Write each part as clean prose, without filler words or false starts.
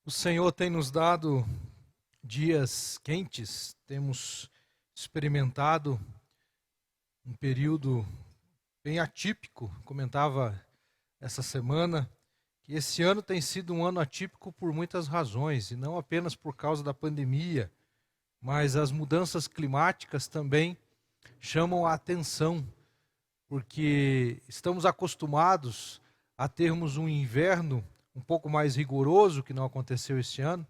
O Senhor tem nos dado dias quentes, temos experimentado um período bem atípico. Comentava essa semana que esse ano tem sido um ano atípico por muitas razões, e não apenas por causa da pandemia, mas as mudanças climáticas também chamam a atenção, porque estamos acostumados a termos um inverno um pouco mais rigoroso, que não aconteceu este ano.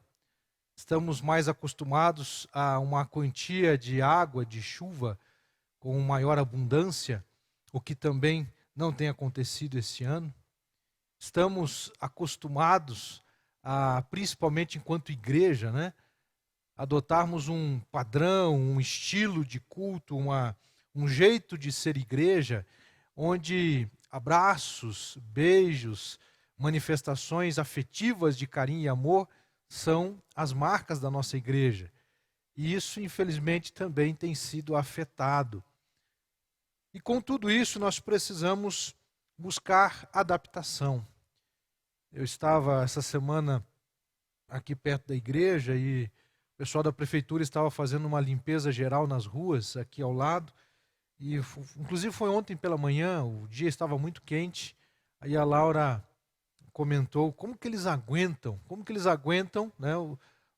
Estamos mais acostumados a uma quantia de água, de chuva, com maior abundância, o que também não tem acontecido esse ano. Estamos acostumados a, principalmente enquanto igreja, adotarmos um padrão, um estilo de culto, um jeito de ser igreja, onde abraços, beijos, manifestações afetivas de carinho e amor são as marcas da nossa igreja. E isso, infelizmente, também tem sido afetado. E com tudo isso, nós precisamos buscar adaptação. Eu estava essa semana aqui perto da igreja e o pessoal da prefeitura estava fazendo uma limpeza geral nas ruas aqui ao lado. E inclusive foi ontem pela manhã, o dia estava muito quente. Aí a Laura comentou como que eles aguentam, né,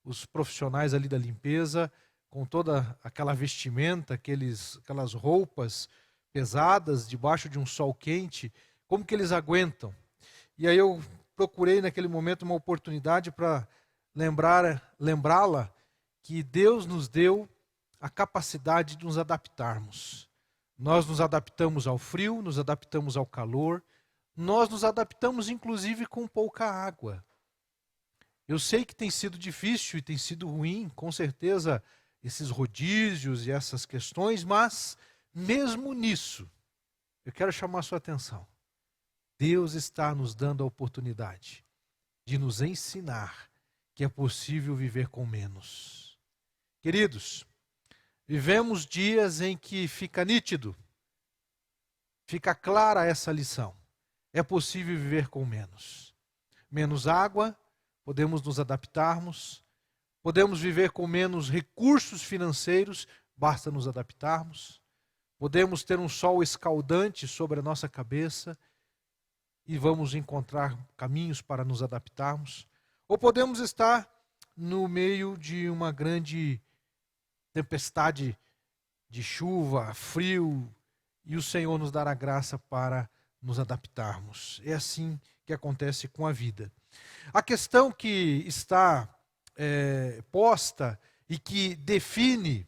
os profissionais ali da limpeza, com toda aquela vestimenta, aquelas roupas pesadas, debaixo de um sol quente, como que eles aguentam? E aí eu procurei naquele momento uma oportunidade para lembrá-la que Deus nos deu a capacidade de nos adaptarmos. Nós nos adaptamos ao frio, nos adaptamos ao calor, nós nos adaptamos inclusive com pouca água. Eu sei que tem sido difícil e tem sido ruim, com certeza, esses rodízios e essas questões, mas mesmo nisso, eu quero chamar a sua atenção. Deus está nos dando a oportunidade de nos ensinar que é possível viver com menos. Queridos, vivemos dias em que fica nítido, fica clara essa lição. É possível viver com menos. Menos água, podemos nos adaptarmos. Podemos viver com menos recursos financeiros, basta nos adaptarmos. Podemos ter um sol escaldante sobre a nossa cabeça e vamos encontrar caminhos para nos adaptarmos. Ou podemos estar no meio de uma grande tempestade de chuva, frio, e o Senhor nos dará graça para nos adaptarmos. É assim que acontece com a vida. A questão que está posta e que define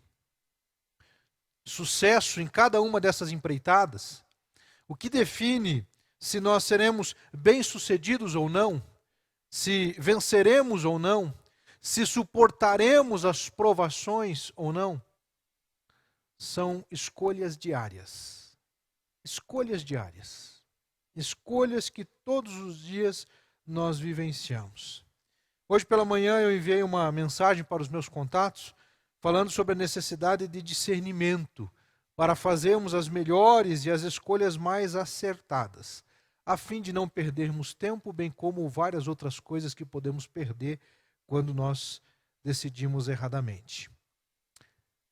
sucesso em cada uma dessas empreitadas, o que define se nós seremos bem-sucedidos ou não, se venceremos ou não, se suportaremos as provações ou não, são escolhas diárias. Escolhas diárias. Escolhas que todos os dias nós vivenciamos. Hoje pela manhã eu enviei uma mensagem para os meus contatos falando sobre a necessidade de discernimento para fazermos as melhores e as escolhas mais acertadas, a fim de não perdermos tempo, bem como várias outras coisas que podemos perder quando nós decidimos erradamente.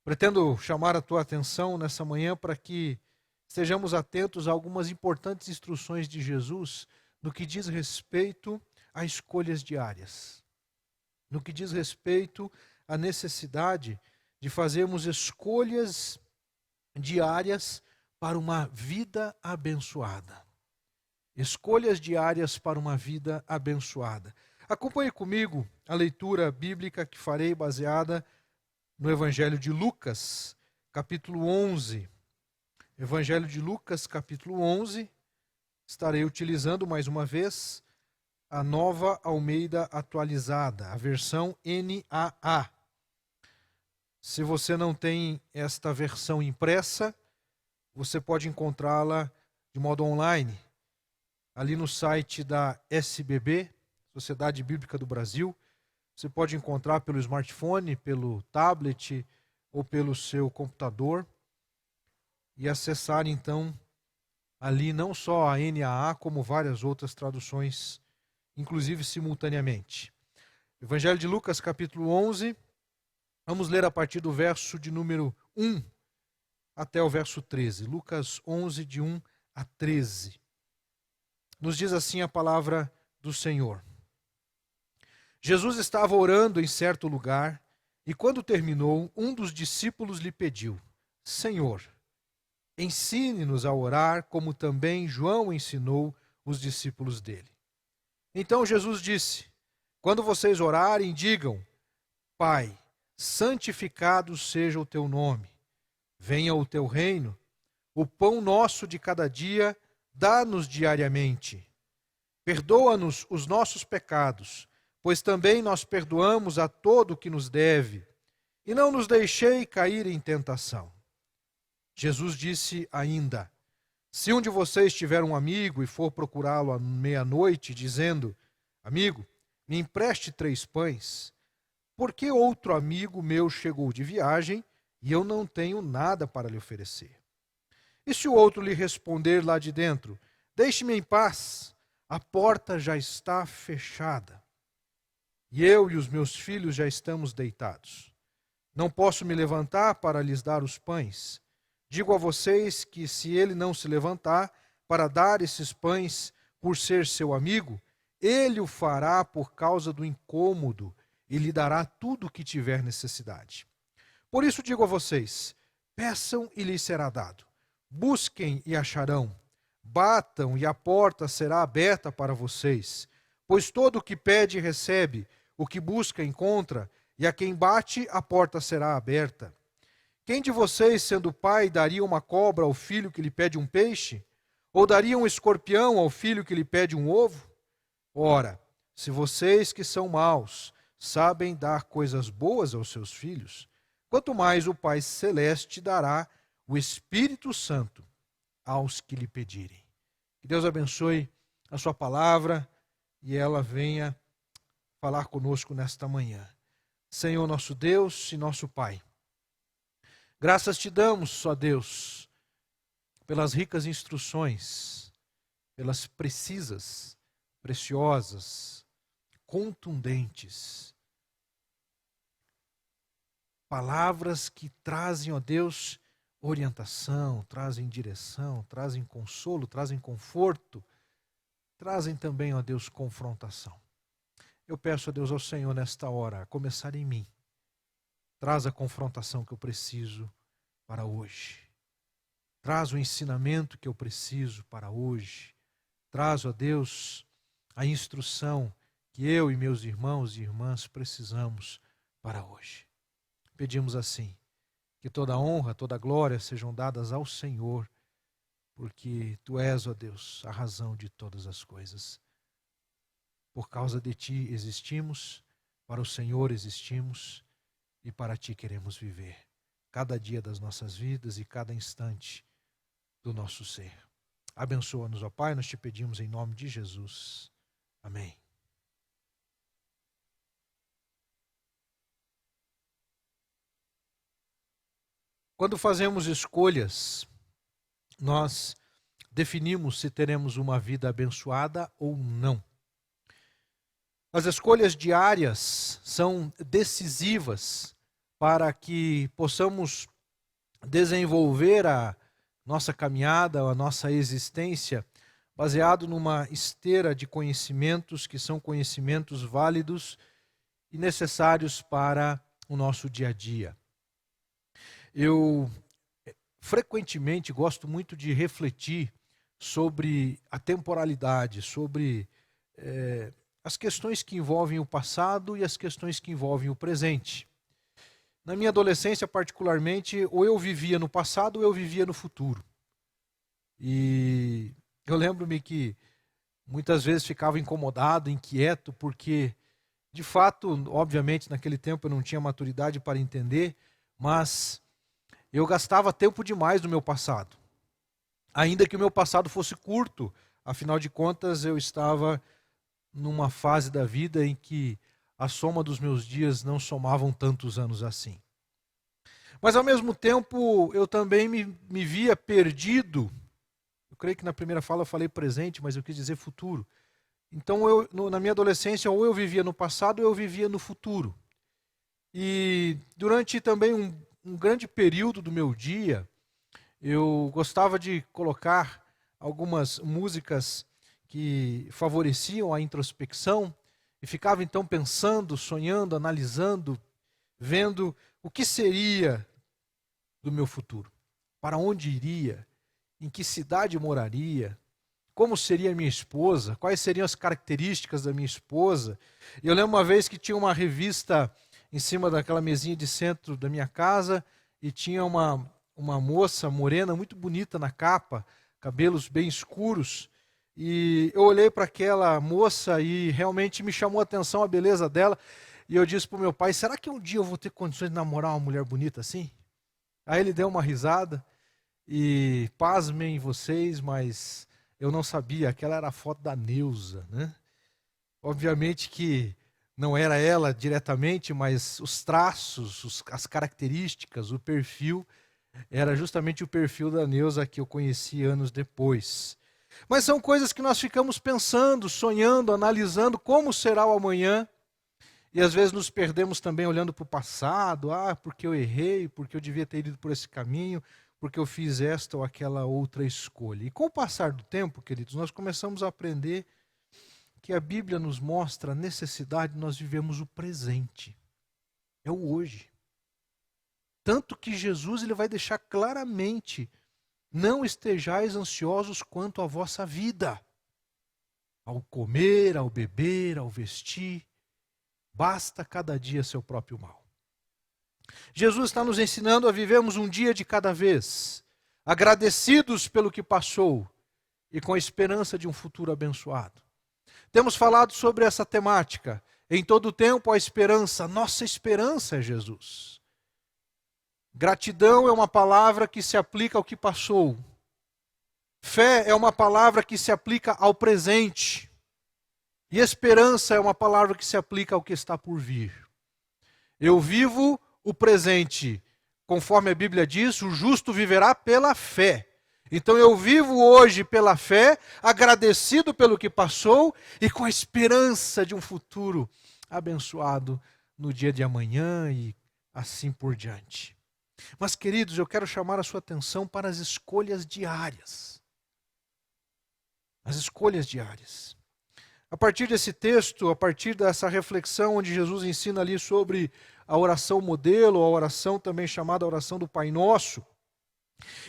Pretendo chamar a tua atenção nessa manhã para que estejamos atentos a algumas importantes instruções de Jesus no que diz respeito a escolhas diárias. No que diz respeito à necessidade de fazermos escolhas diárias para uma vida abençoada. Escolhas diárias para uma vida abençoada. Acompanhe comigo a leitura bíblica que farei baseada no Evangelho de Lucas, capítulo 11. Evangelho de Lucas, capítulo 11. Estarei utilizando mais uma vez a Nova Almeida Atualizada, a versão NAA. Se você não tem esta versão impressa, você pode encontrá-la de modo online, ali no site da SBB, Sociedade Bíblica do Brasil. Você pode encontrar pelo smartphone, pelo tablet ou pelo seu computador e acessar então ali não só a NAA, como várias outras traduções, inclusive simultaneamente. Evangelho de Lucas, capítulo 11. Vamos ler a partir do verso de número 1 até o verso 13. Lucas 11, de 1 a 13. Nos diz assim a palavra do Senhor. Jesus estava orando em certo lugar, e quando terminou, um dos discípulos lhe pediu: Senhor, ensine-nos a orar, como também João ensinou os discípulos dele. Então Jesus disse: Quando vocês orarem, digam: Pai, santificado seja o teu nome. Venha o teu reino. O pão nosso de cada dia dá-nos diariamente. Perdoa-nos os nossos pecados, pois também nós perdoamos a todo o que nos deve. E não nos deixei cair em tentação. Jesus disse ainda: Se um de vocês tiver um amigo e for procurá-lo à meia-noite, dizendo: Amigo, me empreste 3 pães, porque outro amigo meu chegou de viagem e eu não tenho nada para lhe oferecer. E se o outro lhe responder lá de dentro: Deixe-me em paz, a porta já está fechada, e eu e os meus filhos já estamos deitados. Não posso me levantar para lhes dar os pães. Digo a vocês que se ele não se levantar para dar esses pães por ser seu amigo, ele o fará por causa do incômodo e lhe dará tudo o que tiver necessidade. Por isso digo a vocês: peçam e lhes será dado. Busquem e acharão. Batam e a porta será aberta para vocês. Pois todo o que pede recebe, o que busca encontra, e a quem bate a porta será aberta. Quem de vocês, sendo pai, daria uma cobra ao filho que lhe pede um peixe? Ou daria um escorpião ao filho que lhe pede um ovo? Ora, se vocês que são maus sabem dar coisas boas aos seus filhos, quanto mais o Pai Celeste dará o Espírito Santo aos que lhe pedirem. Que Deus abençoe a sua palavra e ela venha falar conosco nesta manhã. Senhor nosso Deus e nosso Pai, graças te damos, ó Deus, pelas ricas instruções, pelas precisas, preciosas, contundentes palavras que trazem, ó Deus, orientação, trazem direção, trazem consolo, trazem conforto, trazem também, ó Deus, confrontação. Eu peço a Deus, ao Senhor, nesta hora, a começar em mim. Traz a confrontação que eu preciso para hoje. Traz o ensinamento que eu preciso para hoje. Traz, ó Deus, a instrução que eu e meus irmãos e irmãs precisamos para hoje. Pedimos assim, que toda honra, toda glória sejam dadas ao Senhor, porque Tu és, ó Deus, a razão de todas as coisas. Por causa de Ti existimos, para o Senhor existimos e para Ti queremos viver cada dia das nossas vidas e cada instante do nosso ser. Abençoa-nos, ó Pai, nós te pedimos em nome de Jesus. Amém. Quando fazemos escolhas, nós definimos se teremos uma vida abençoada ou não. As escolhas diárias são decisivas para que possamos desenvolver a nossa caminhada, a nossa existência, baseado numa esteira de conhecimentos que são conhecimentos válidos e necessários para o nosso dia a dia. Eu frequentemente gosto muito de refletir sobre a temporalidade, sobre as questões que envolvem o passado e as questões que envolvem o presente. Na minha adolescência, particularmente, ou eu vivia no passado ou eu vivia no futuro. E eu lembro-me que muitas vezes ficava incomodado, inquieto, porque, de fato, obviamente, naquele tempo eu não tinha maturidade para entender, mas eu gastava tempo demais no meu passado. Ainda que o meu passado fosse curto, afinal de contas, eu estava numa fase da vida em que a soma dos meus dias não somavam tantos anos assim. Mas, ao mesmo tempo, eu também me via perdido. Eu creio que na primeira fala eu falei presente, mas eu quis dizer futuro. Então, na minha adolescência, ou eu vivia no passado ou eu vivia no futuro. E durante também um grande período do meu dia, eu gostava de colocar algumas músicas que favoreciam a introspecção e ficava então pensando, sonhando, analisando, vendo o que seria do meu futuro, para onde iria, em que cidade moraria, como seria minha esposa, quais seriam as características da minha esposa. Eu lembro uma vez que tinha uma revista em cima daquela mesinha de centro da minha casa e tinha uma moça morena muito bonita na capa, cabelos bem escuros, e eu olhei para aquela moça e realmente me chamou a atenção a beleza dela, e eu disse para o meu pai, será que um dia eu vou ter condições de namorar uma mulher bonita assim? Aí ele deu uma risada, e pasmem vocês, mas eu não sabia, aquela era a foto da Neuza, né? Obviamente que não era ela diretamente, mas os traços, as características, o perfil, era justamente o perfil da Neuza que eu conheci anos depois. Mas são coisas que nós ficamos pensando, sonhando, analisando como será o amanhã, e às vezes nos perdemos também olhando para o passado, porque eu errei, porque eu devia ter ido por esse caminho, porque eu fiz esta ou aquela outra escolha. E com o passar do tempo, queridos, nós começamos a aprender que a Bíblia nos mostra a necessidade de nós vivemos o presente. É o hoje. Tanto que Jesus ele vai deixar claramente, não estejais ansiosos quanto à vossa vida, ao comer, ao beber, ao vestir, basta cada dia seu próprio mal. Jesus está nos ensinando a vivermos um dia de cada vez, agradecidos pelo que passou e com a esperança de um futuro abençoado. Temos falado sobre essa temática. Em todo tempo a esperança, nossa esperança é Jesus. Gratidão é uma palavra que se aplica ao que passou. Fé é uma palavra que se aplica ao presente. E esperança é uma palavra que se aplica ao que está por vir. Eu vivo o presente. Conforme a Bíblia diz, o justo viverá pela fé. Então eu vivo hoje pela fé, agradecido pelo que passou e com a esperança de um futuro abençoado no dia de amanhã e assim por diante. Mas, queridos, eu quero chamar a sua atenção para as escolhas diárias. As escolhas diárias. A partir desse texto, a partir dessa reflexão onde Jesus ensina ali sobre a oração modelo, a oração também chamada oração do Pai Nosso,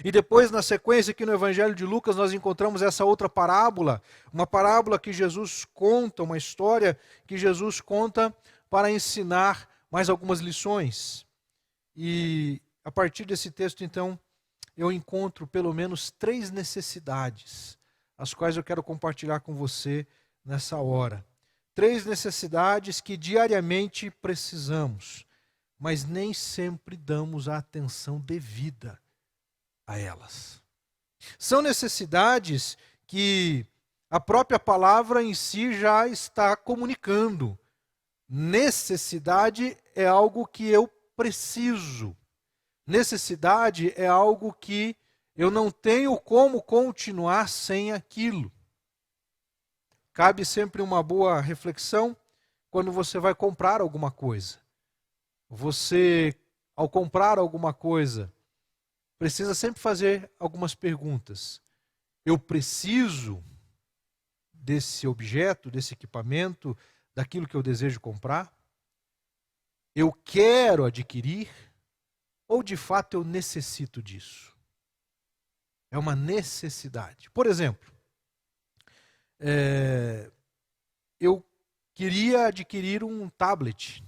e depois, na sequência, aqui no Evangelho de Lucas, nós encontramos essa outra parábola, uma parábola que Jesus conta, uma história que Jesus conta para ensinar mais algumas lições. E a partir desse texto, então, eu encontro pelo menos 3 necessidades, as quais eu quero compartilhar com você nessa hora. 3 necessidades que diariamente precisamos, mas nem sempre damos a atenção devida a elas. São necessidades que a própria palavra em si já está comunicando. Necessidade é algo que eu preciso. Necessidade é algo que eu não tenho como continuar sem aquilo. Cabe sempre uma boa reflexão quando você vai comprar alguma coisa. Você, ao comprar alguma coisa, precisa sempre fazer algumas perguntas. Eu preciso desse objeto, desse equipamento, daquilo que eu desejo comprar? Eu quero adquirir? Ou de fato eu necessito disso? É uma necessidade. Por exemplo, eu queria adquirir um tablet.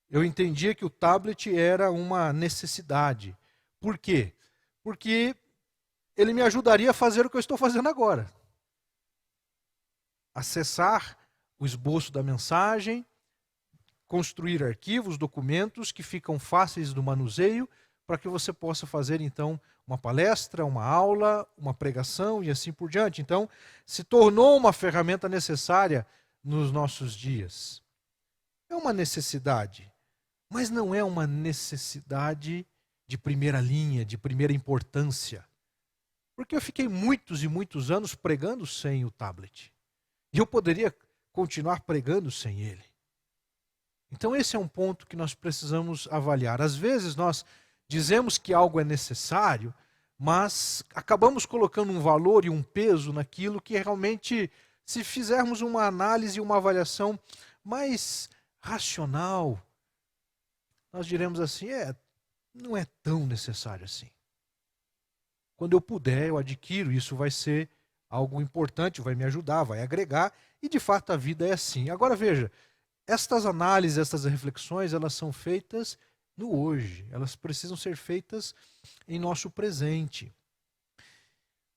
Eu entendia que o tablet era uma necessidade. Por quê? Porque ele me ajudaria a fazer o que eu estou fazendo agora. Acessar o esboço da mensagem, construir arquivos, documentos que ficam fáceis do manuseio, para que você possa fazer, então, uma palestra, uma aula, uma pregação e assim por diante. Então, se tornou uma ferramenta necessária nos nossos dias. É uma necessidade, mas não é uma necessidade de primeira linha, de primeira importância. Porque eu fiquei muitos e muitos anos pregando sem o tablet. E eu poderia continuar pregando sem ele. Então esse é um ponto que nós precisamos avaliar. Às vezes nós dizemos que algo é necessário, mas acabamos colocando um valor e um peso naquilo que realmente, se fizermos uma análise e uma avaliação mais racional, nós diremos assim, não é tão necessário assim. Quando eu puder, eu adquiro, isso vai ser algo importante, vai me ajudar, vai agregar, e de fato a vida é assim. Agora veja, estas análises, estas reflexões, elas são feitas no hoje, elas precisam ser feitas em nosso presente.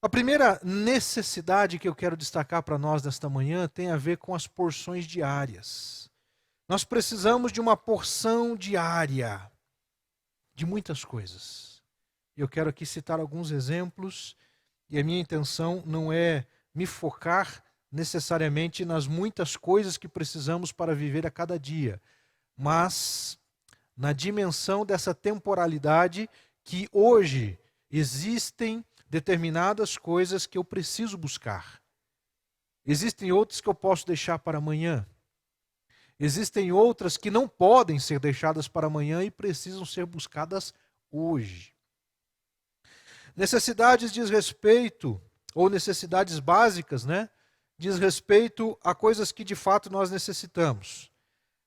A primeira necessidade que eu quero destacar para nós nesta manhã tem a ver com as porções diárias. Nós precisamos de uma porção diária de muitas coisas. Eu quero aqui citar alguns exemplos, e a minha intenção não é me focar necessariamente nas muitas coisas que precisamos para viver a cada dia, mas na dimensão dessa temporalidade que hoje existem determinadas coisas que eu preciso buscar. Existem outras que eu posso deixar para amanhã. Existem outras que não podem ser deixadas para amanhã e precisam ser buscadas hoje. Necessidades diz respeito, ou necessidades básicas, né? Diz respeito a coisas que de fato nós necessitamos.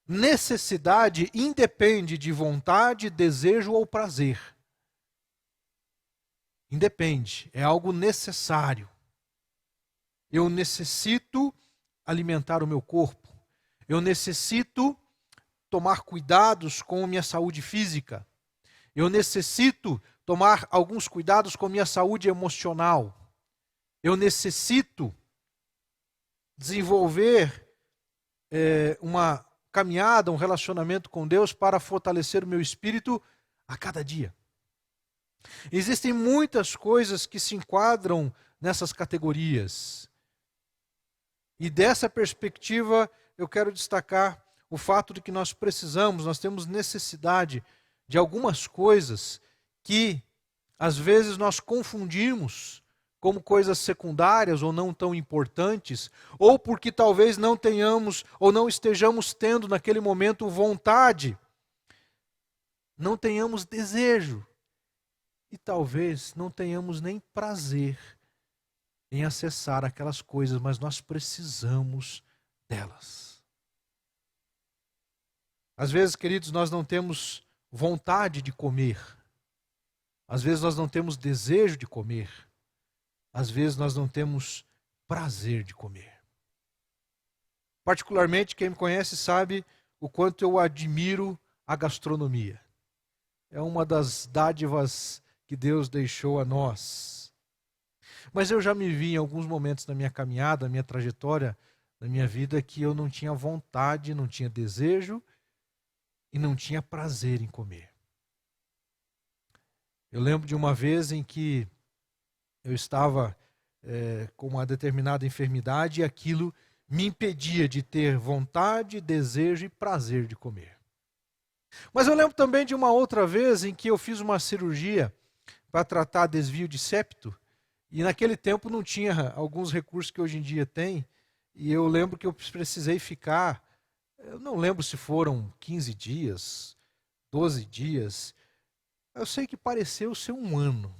Necessidade independe de vontade, desejo ou prazer. Independe, é algo necessário. Eu necessito alimentar o meu corpo. Eu necessito tomar cuidados com minha saúde física. Eu necessito tomar alguns cuidados com minha saúde emocional. Eu necessito desenvolver uma caminhada, um relacionamento com Deus para fortalecer o meu espírito a cada dia. Existem muitas coisas que se enquadram nessas categorias. E dessa perspectiva, eu quero destacar o fato de que nós temos necessidade de algumas coisas que, às vezes, nós confundimos como coisas secundárias ou não tão importantes, ou porque talvez não tenhamos ou não estejamos tendo naquele momento vontade, não tenhamos desejo e talvez não tenhamos nem prazer em acessar aquelas coisas, mas nós precisamos delas. Às vezes, queridos, nós não temos vontade de comer, às vezes nós não temos desejo de comer, às vezes nós não temos prazer de comer. Particularmente, quem me conhece sabe o quanto eu admiro a gastronomia. É uma das dádivas que Deus deixou a nós. Mas eu já me vi em alguns momentos na minha caminhada, na minha trajetória, na minha vida, que eu não tinha vontade, não tinha desejo e não tinha prazer em comer. Eu lembro de uma vez em que eu estava com uma determinada enfermidade e aquilo me impedia de ter vontade, desejo e prazer de comer. Mas eu lembro também de uma outra vez em que eu fiz uma cirurgia para tratar desvio de septo e naquele tempo não tinha alguns recursos que hoje em dia tem e eu lembro que eu precisei ficar, eu não lembro se foram 15 dias, 12 dias, eu sei que pareceu ser um ano.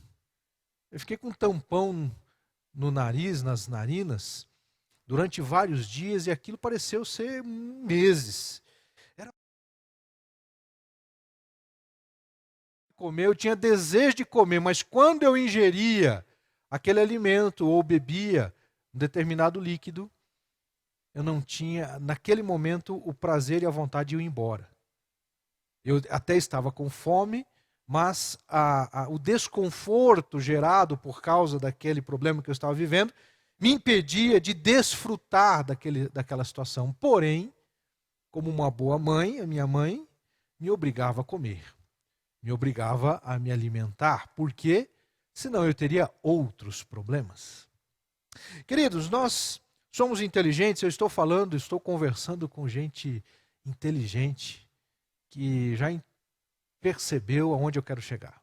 Eu fiquei com um tampão no nariz, nas narinas, durante vários dias e aquilo pareceu ser meses. Eu tinha desejo de comer, mas quando eu ingeria aquele alimento ou bebia um determinado líquido, eu não tinha, naquele momento, o prazer e a vontade de ir embora. Eu até estava com fome, mas o desconforto gerado por causa daquele problema que eu estava vivendo me impedia de desfrutar daquela situação. Porém, como uma boa mãe, a minha mãe me obrigava a comer, me obrigava a me alimentar. Por quê? Senão eu teria outros problemas. Queridos, nós somos inteligentes, eu estou conversando com gente inteligente, que já percebeu aonde eu quero chegar.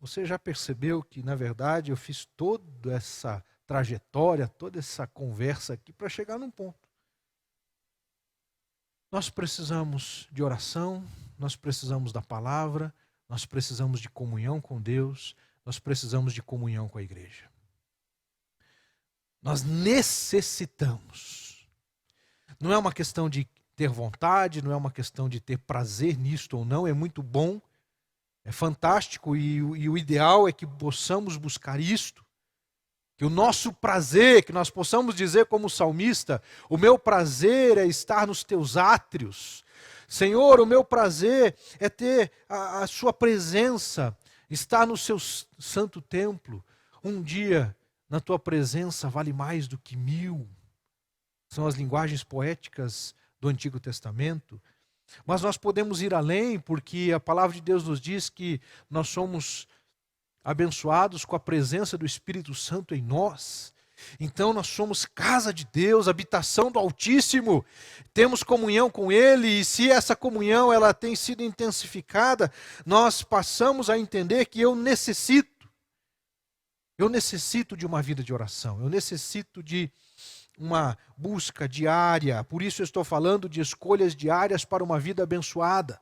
Você já percebeu que, na verdade, eu fiz toda essa trajetória, toda essa conversa aqui para chegar num ponto. Nós precisamos de oração, nós precisamos da palavra, nós precisamos de comunhão com Deus, nós precisamos de comunhão com a igreja. Nós necessitamos. Não é uma questão de ter vontade, não é uma questão de ter prazer nisto ou não, é muito bom, é fantástico e o ideal é que possamos buscar isto. Que o nosso prazer, que nós possamos dizer como salmista, o meu prazer é estar nos teus átrios. Senhor, o meu prazer é ter a sua presença, estar no seu santo templo. Um dia, na tua presença, vale mais do que 1000. São as linguagens poéticas do Antigo Testamento. Mas nós podemos ir além, porque a palavra de Deus nos diz que nós somos abençoados com a presença do Espírito Santo em nós. Então nós somos casa de Deus, habitação do Altíssimo, temos comunhão com Ele, e se essa comunhão ela tem sido intensificada, nós passamos a entender que eu necessito de uma vida de oração, eu necessito de uma busca diária, por isso eu estou falando de escolhas diárias para uma vida abençoada.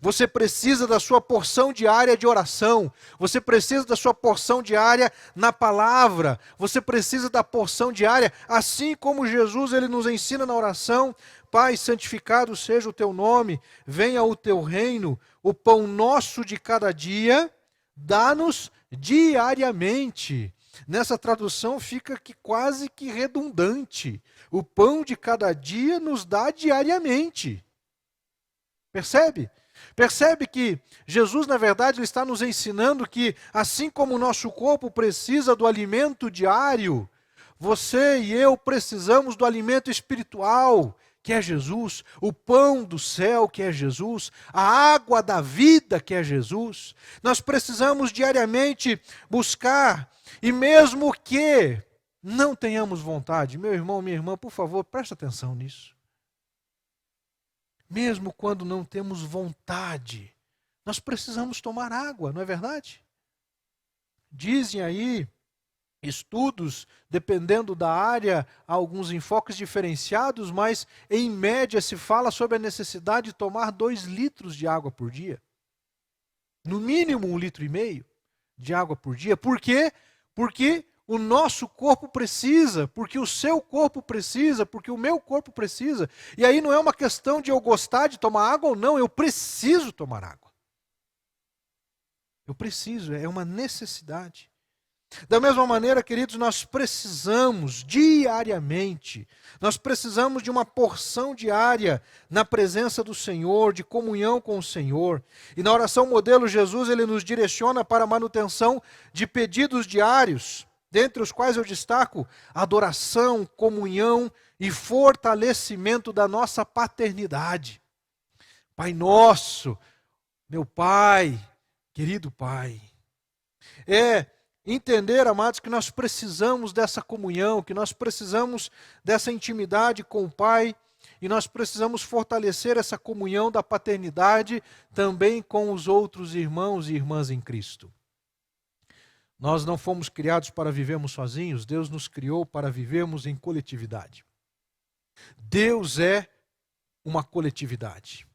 Você precisa da sua porção diária de oração. Você precisa da sua porção diária na palavra. Você precisa da porção diária, assim como Jesus ele nos ensina na oração: Pai, santificado seja o teu nome, venha o teu reino, o pão nosso de cada dia, dá-nos diariamente. Nessa tradução fica quase que redundante. O pão de cada dia nos dá diariamente. Percebe? Percebe que Jesus, na verdade, ele está nos ensinando que, assim como o nosso corpo precisa do alimento diário, você e eu precisamos do alimento espiritual, que é Jesus, o pão do céu, que é Jesus, a água da vida, que é Jesus. Nós precisamos diariamente buscar, e mesmo que não tenhamos vontade, meu irmão, minha irmã, por favor, preste atenção nisso. Mesmo quando não temos vontade, nós precisamos tomar água, não é verdade? Dizem aí estudos, dependendo da área, há alguns enfoques diferenciados, mas em média se fala sobre a necessidade de tomar 2 litros de água por dia. No mínimo 1,5 litros de água por dia. Por quê? Porque o nosso corpo precisa, porque o seu corpo precisa, porque o meu corpo precisa. E aí não é uma questão de eu gostar de tomar água ou não, eu preciso tomar água. Eu preciso, é uma necessidade. Da mesma maneira, queridos, nós precisamos diariamente, nós precisamos de uma porção diária na presença do Senhor, de comunhão com o Senhor. E na oração modelo, Jesus ele nos direciona para a manutenção de pedidos diários, dentre os quais eu destaco adoração, comunhão e fortalecimento da nossa paternidade. Pai nosso, meu Pai, querido Pai. Entender, amados, que nós precisamos dessa comunhão, que nós precisamos dessa intimidade com o Pai, e nós precisamos fortalecer essa comunhão da paternidade também com os outros irmãos e irmãs em Cristo. Nós não fomos criados para vivermos sozinhos, Deus nos criou para vivermos em coletividade. Deus é uma coletividade.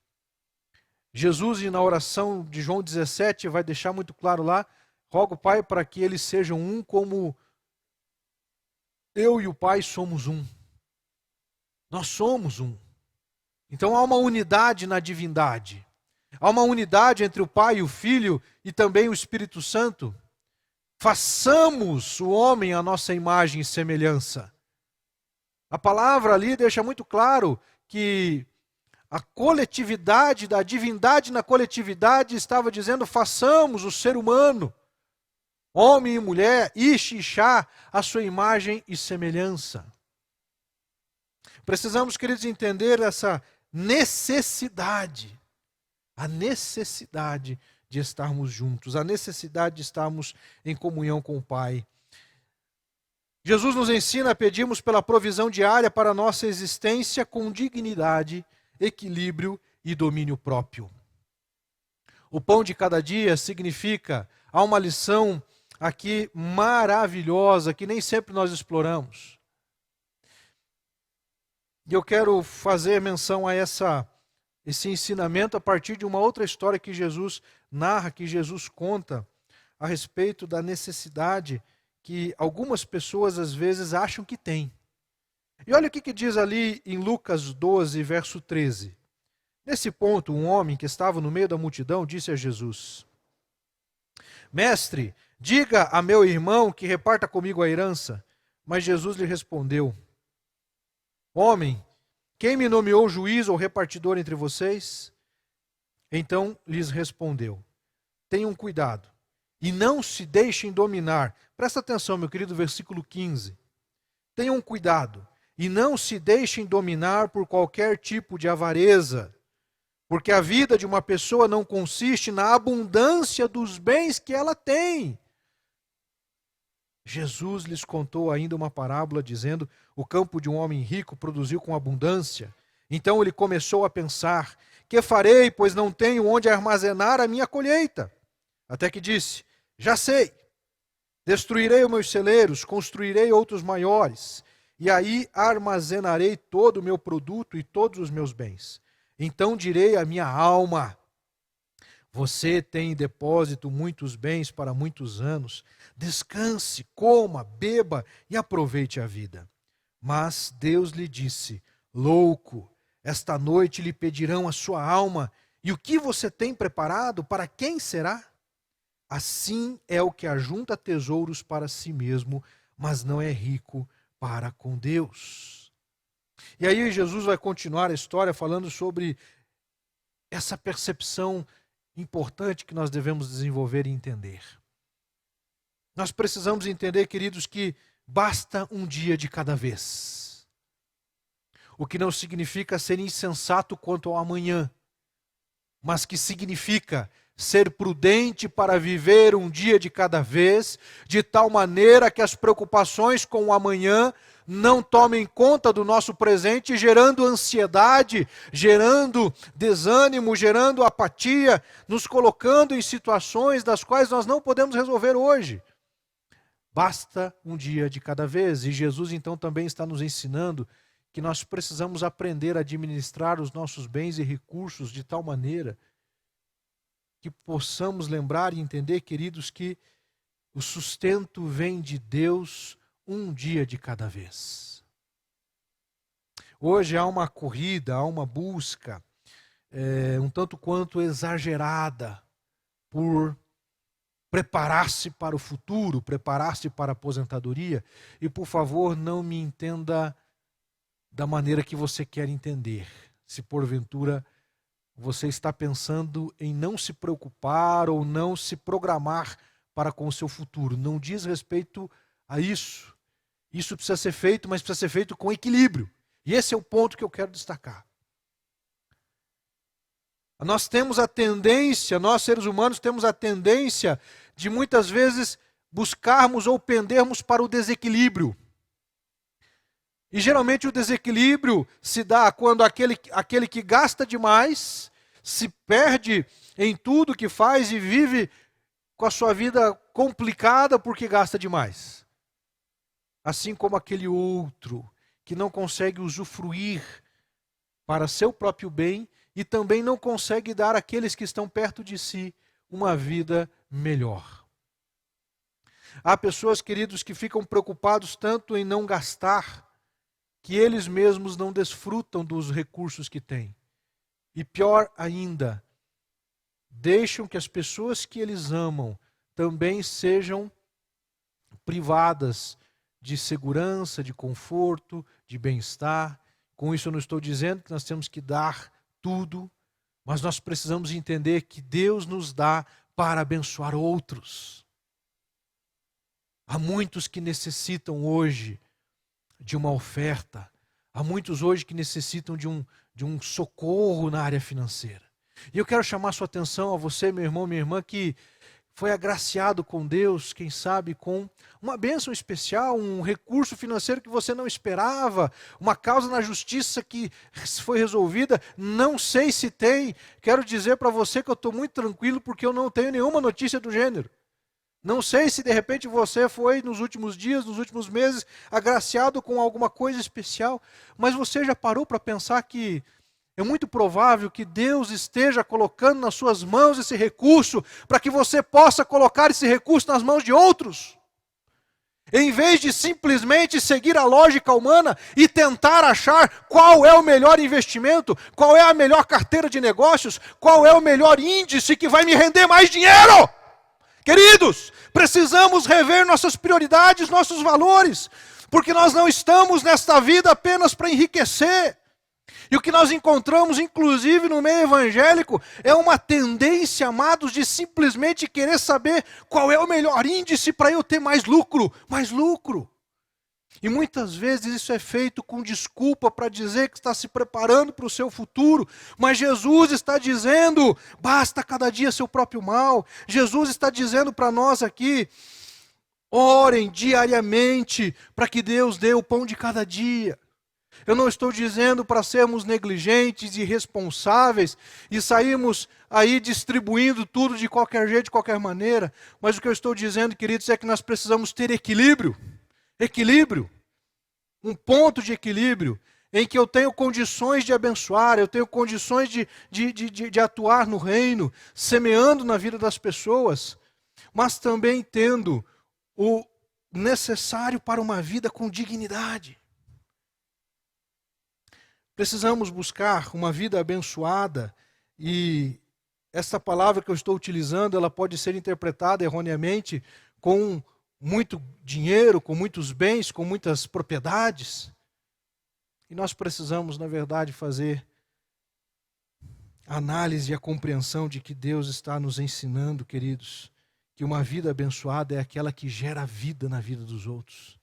Jesus, na oração de João 17, vai deixar muito claro lá: rogo, Pai, para que eles sejam um como eu e o Pai somos um. Nós somos um. Então há uma unidade na divindade. Há uma unidade entre o Pai e o Filho e também o Espírito Santo. Façamos o homem à nossa imagem e semelhança. A palavra ali deixa muito claro que a coletividade, da divindade na coletividade, estava dizendo: façamos o ser humano, homem e mulher, Ish e Shá, a sua imagem e semelhança. Precisamos, queridos, entender essa necessidade, a necessidade de estarmos juntos, a necessidade de estarmos em comunhão com o Pai. Jesus nos ensina a pedirmos pela provisão diária para a nossa existência com dignidade, equilíbrio e domínio próprio. O pão de cada dia significa, há uma lição aqui maravilhosa que nem sempre nós exploramos. E eu quero fazer menção a esse ensinamento a partir de uma outra história que Jesus narra, que Jesus conta a respeito da necessidade que algumas pessoas às vezes acham que têm. E olha o que diz ali em Lucas 12, verso 13. Nesse ponto, um homem que estava no meio da multidão disse a Jesus: Mestre, diga a meu irmão que reparta comigo a herança. Mas Jesus lhe respondeu: Homem, quem me nomeou juiz ou repartidor entre vocês? Então lhes respondeu: Tenham cuidado e não se deixem dominar. Presta atenção, meu querido, versículo 15. Tenham cuidado e não se deixem dominar por qualquer tipo de avareza, porque a vida de uma pessoa não consiste na abundância dos bens que ela tem. Jesus lhes contou ainda uma parábola, dizendo: o campo de um homem rico produziu com abundância. Então ele começou a pensar: que farei, pois não tenho onde armazenar a minha colheita? Até que disse: já sei, destruirei os meus celeiros, construirei outros maiores, e aí armazenarei todo o meu produto e todos os meus bens. Então direi à minha alma: você tem em depósito muitos bens para muitos anos. Descanse, coma, beba e aproveite a vida. Mas Deus lhe disse: louco, esta noite lhe pedirão a sua alma, e o que você tem preparado, para quem será? Assim é o que ajunta tesouros para si mesmo, mas não é rico para com Deus. E aí Jesus vai continuar a história falando sobre essa percepção importante que nós devemos desenvolver e entender. Nós precisamos entender, queridos, que basta um dia de cada vez. O que não significa ser insensato quanto ao amanhã, mas que significa ser prudente para viver um dia de cada vez, de tal maneira que as preocupações com o amanhã não tomem conta do nosso presente, gerando ansiedade, gerando desânimo, gerando apatia, nos colocando em situações das quais nós não podemos resolver hoje. Basta um dia de cada vez. E Jesus então também está nos ensinando que nós precisamos aprender a administrar os nossos bens e recursos de tal maneira que possamos lembrar e entender, queridos, que o sustento vem de Deus um dia de cada vez. Hoje há uma corrida, há uma busca um tanto quanto exagerada por preparar-se para o futuro, preparar-se para a aposentadoria. E, por favor, não me entenda da maneira que você quer entender. Se porventura você está pensando em não se preocupar ou não se programar para com o seu futuro. Não diz respeito a isso. Isso precisa ser feito, mas precisa ser feito com equilíbrio. E esse é o ponto que eu quero destacar. Nós temos a tendência, nós seres humanos temos a tendência de muitas vezes buscarmos ou pendermos para o desequilíbrio. E geralmente o desequilíbrio se dá quando aquele que gasta demais se perde em tudo que faz e vive com a sua vida complicada porque gasta demais. Assim como aquele outro que não consegue usufruir para seu próprio bem e também não consegue dar àqueles que estão perto de si uma vida melhor. Há pessoas, queridos, que ficam preocupados tanto em não gastar que eles mesmos não desfrutam dos recursos que têm. E pior ainda, deixam que as pessoas que eles amam também sejam privadas de segurança, de conforto, de bem-estar. Com isso eu não estou dizendo que nós temos que dar tudo, mas nós precisamos entender que Deus nos dá para abençoar outros. Há muitos que necessitam hoje de uma oferta. Há muitos hoje que necessitam de um socorro na área financeira. E eu quero chamar sua atenção a você, meu irmão, minha irmã, que foi agraciado com Deus, quem sabe com uma bênção especial, um recurso financeiro que você não esperava, uma causa na justiça que foi resolvida, não sei se tem. Quero dizer para você que eu estou muito tranquilo porque eu não tenho nenhuma notícia do gênero. Não sei se de repente você foi nos últimos dias, nos últimos meses, agraciado com alguma coisa especial, mas você já parou para pensar que é muito provável que Deus esteja colocando nas suas mãos esse recurso para que você possa colocar esse recurso nas mãos de outros? Em vez de simplesmente seguir a lógica humana e tentar achar qual é o melhor investimento, qual é a melhor carteira de negócios, qual é o melhor índice que vai me render mais dinheiro. Queridos, precisamos rever nossas prioridades, nossos valores, porque nós não estamos nesta vida apenas para enriquecer. E o que nós encontramos, inclusive no meio evangélico, é uma tendência, amados, de simplesmente querer saber qual é o melhor índice para eu ter mais lucro, mais lucro. E muitas vezes isso é feito com desculpa para dizer que está se preparando para o seu futuro. Mas Jesus está dizendo, basta cada dia seu próprio mal. Jesus está dizendo para nós aqui, orem diariamente para que Deus dê o pão de cada dia. Eu não estou dizendo para sermos negligentes e irresponsáveis e sairmos aí distribuindo tudo de qualquer jeito, de qualquer maneira. Mas o que eu estou dizendo, queridos, é que nós precisamos ter equilíbrio. Equilíbrio. Um ponto de equilíbrio em que eu tenho condições de abençoar, eu tenho condições de atuar no reino, semeando na vida das pessoas, mas também tendo o necessário para uma vida com dignidade. Precisamos buscar uma vida abençoada e essa palavra que eu estou utilizando, ela pode ser interpretada erroneamente com muito dinheiro, com muitos bens, com muitas propriedades. E nós precisamos, na verdade, fazer a análise e a compreensão de que Deus está nos ensinando, queridos, que uma vida abençoada é aquela que gera vida na vida dos outros.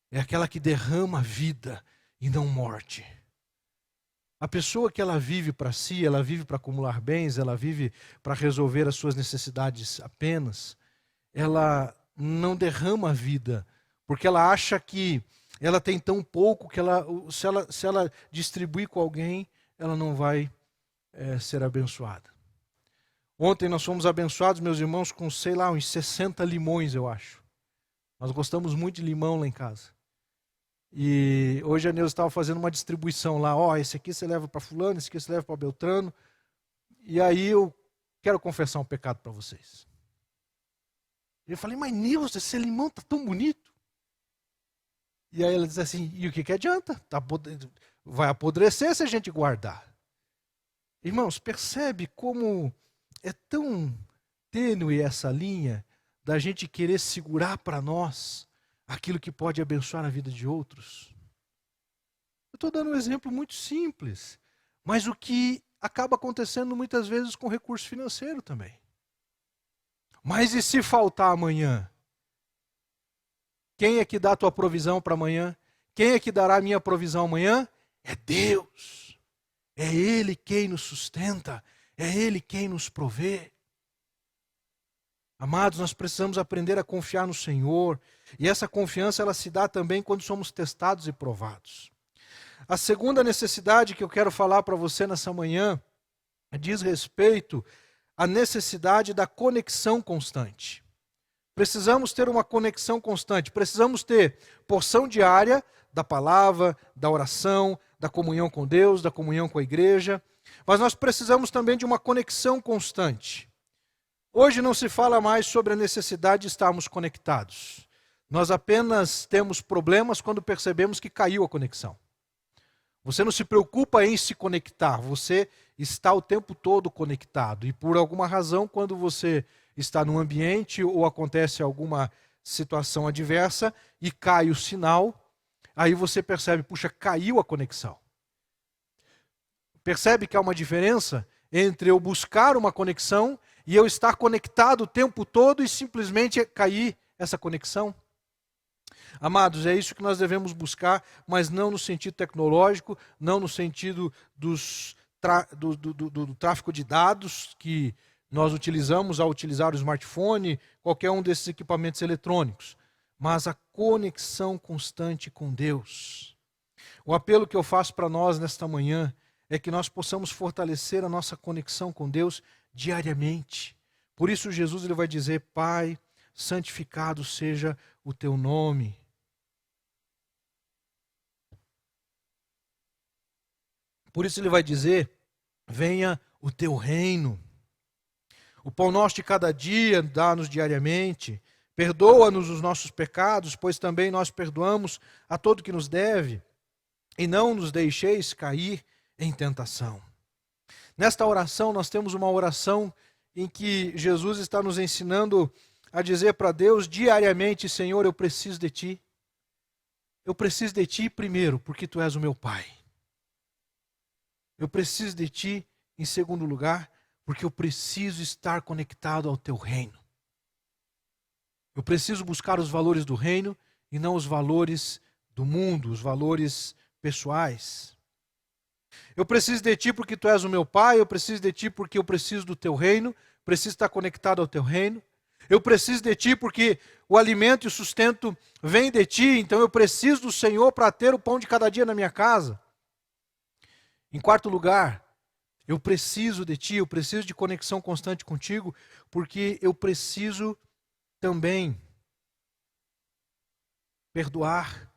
É aquela que derrama vida e não morte. A pessoa que ela vive para si, ela vive para acumular bens, ela vive para resolver as suas necessidades apenas, ela não derrama vida, porque ela acha que ela tem tão pouco que se ela distribuir com alguém, ela não vai ser abençoada. Ontem nós fomos abençoados, meus irmãos, com, sei lá, uns 60 limões, eu acho. Nós gostamos muito de limão lá em casa. E hoje a Neuza estava fazendo uma distribuição lá, esse aqui você leva para fulano, esse aqui você leva para Beltrano. E aí eu quero confessar um pecado para vocês. Eu falei, mas Neuza, esse limão está tão bonito. E aí ela disse assim, e o que adianta? Vai apodrecer se a gente guardar. Irmãos, percebe como é tão tênue essa linha da gente querer segurar para nós aquilo que pode abençoar a vida de outros? Eu estou dando um exemplo muito simples, mas o que acaba acontecendo muitas vezes com recurso financeiro também. Mas e se faltar amanhã? Quem é que dá a tua provisão para amanhã? Quem é que dará a minha provisão amanhã? É Deus. É Ele quem nos sustenta. É Ele quem nos provê. Amados, nós precisamos aprender a confiar no Senhor. E essa confiança ela se dá também quando somos testados e provados. A segunda necessidade que eu quero falar para você nessa manhã diz respeito à necessidade da conexão constante. Precisamos ter uma conexão constante. Precisamos ter porção diária da palavra, da oração, da comunhão com Deus, da comunhão com a igreja. Mas nós precisamos também de uma conexão constante. Hoje não se fala mais sobre a necessidade de estarmos conectados. Nós apenas temos problemas quando percebemos que caiu a conexão. Você não se preocupa em se conectar, você está o tempo todo conectado. E por alguma razão, quando você está num ambiente ou acontece alguma situação adversa e cai o sinal, aí você percebe, puxa, caiu a conexão. Percebe que há uma diferença entre eu buscar uma conexão e eu estar conectado o tempo todo e simplesmente cair essa conexão? Amados, é isso que nós devemos buscar, mas não no sentido tecnológico, não no sentido do tráfico de dados que nós utilizamos ao utilizar o smartphone, qualquer um desses equipamentos eletrônicos, mas a conexão constante com Deus. O apelo que eu faço para nós nesta manhã é que nós possamos fortalecer a nossa conexão com Deus diariamente. Por isso Jesus ele vai dizer, Pai, santificado seja o teu nome. Por isso ele vai dizer, venha o teu reino. O pão nosso de cada dia, dá-nos diariamente. Perdoa-nos os nossos pecados, pois também nós perdoamos a todo que nos deve. E não nos deixeis cair em tentação. Nesta oração, nós temos uma oração em que Jesus está nos ensinando a dizer para Deus diariamente, Senhor, eu preciso de Ti. Eu preciso de Ti primeiro, porque Tu és o meu Pai. Eu preciso de Ti em segundo lugar, porque eu preciso estar conectado ao Teu reino. Eu preciso buscar os valores do reino e não os valores do mundo, os valores pessoais. Eu preciso de Ti porque Tu és o meu Pai, eu preciso de Ti porque eu preciso do Teu reino, preciso estar conectado ao Teu reino. Eu preciso de Ti porque o alimento e o sustento vêm de Ti, então eu preciso do Senhor para ter o pão de cada dia na minha casa. Em quarto lugar, eu preciso de Ti, eu preciso de conexão constante contigo, porque eu preciso também perdoar